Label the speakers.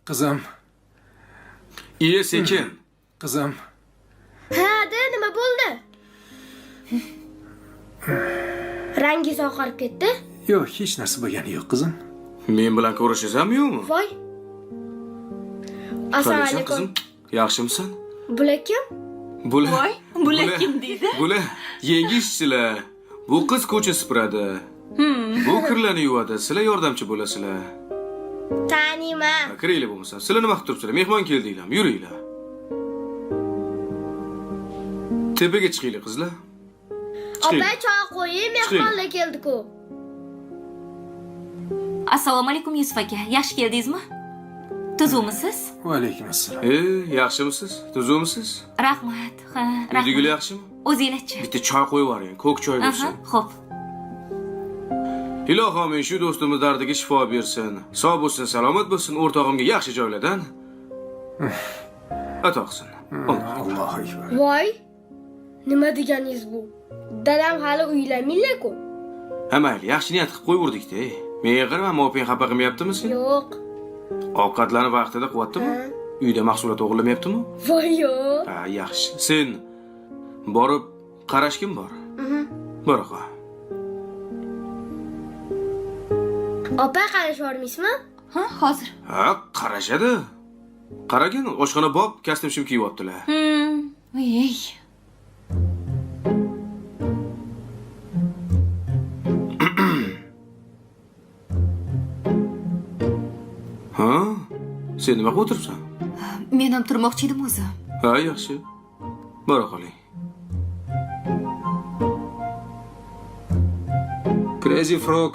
Speaker 1: Qizim,
Speaker 2: Iye sekin.
Speaker 1: qizim.
Speaker 3: Ha-da, nima bo'ldi? Rangingiz oqarib ketdi?
Speaker 1: Yo'q, hech narsa bo'lgani yo'q, qizim.
Speaker 2: Men bilan ko'rishasizmi yo'qmi?
Speaker 3: Voy. Assalomu
Speaker 2: Qaniysan,
Speaker 3: alaykum.
Speaker 2: qizim? Yaxshimisan?
Speaker 3: Bular kim?
Speaker 2: Bular.
Speaker 4: Voy, bular kim deydi?
Speaker 2: Bular yangi ishchilar. Bu qiz ko'cha supuradi. Bu kirlarni yuvadi. Sizlar yordamchi bo'lasizlar.
Speaker 3: Taniyman.
Speaker 2: Kiraylar bo'lmasa. Sizlar nima qilib turibsizlar? Mehmon keldinglarmi? Yuringlar. Tepaga chiqinglar, qizlar.
Speaker 3: Opa, choy qo'ying, mehmonlar keldi-ku.
Speaker 4: Assalomu alaykum Yusuf aka. Yaxshi keldingizmi? Tuzukmisiz?
Speaker 1: Va alaykum assalom.
Speaker 2: Yaxshimisiz? Tuzukmisiz?
Speaker 4: Rahmat. Ha, rahmat.
Speaker 2: Uydagilar yaxshimi?
Speaker 4: O'zingizchi.
Speaker 2: Bitta choy qo'yib yuboring, ko'k choy
Speaker 4: Aha,
Speaker 2: bo'lsin.
Speaker 4: xo'p.
Speaker 2: Ilohim shu do'stimiz dardiga shifo bersin. Sog' bo'lsin, salomat bo'lsin, o'rtog'imga yaxshi joylardan ato qilsin.
Speaker 1: Allohu akbar.
Speaker 3: Voy. Nima deganingiz bu? Dadam hali uylanmaylar-ku.
Speaker 2: Ha mayli, yaxshi niyat qilib qo'yverdik-da. Menga qarama, opang xafa qilmayaptimi sen?
Speaker 3: Yo'q.
Speaker 2: Ovqatlarni vaqtida qilyaptimi? Uyda mahsulot o'g'irlamayaptimi?
Speaker 3: Voy yo'q.
Speaker 2: Ha, yaxshi. Sen borib qarashgin bor. Boraqa.
Speaker 3: Opa, qarash bormaysizmi?
Speaker 4: Ha, hozir.
Speaker 2: Ha, qarashadi. Qaragin, oshxona bob, kostyum shim kiyyaptilar.
Speaker 4: Ey.
Speaker 2: Ha? Sen nima qilib o'tiribsan?
Speaker 4: Men ham turmoqchi edim o'zi.
Speaker 2: Ha, yaxshi. Bora qoling.
Speaker 1: Crazy Frog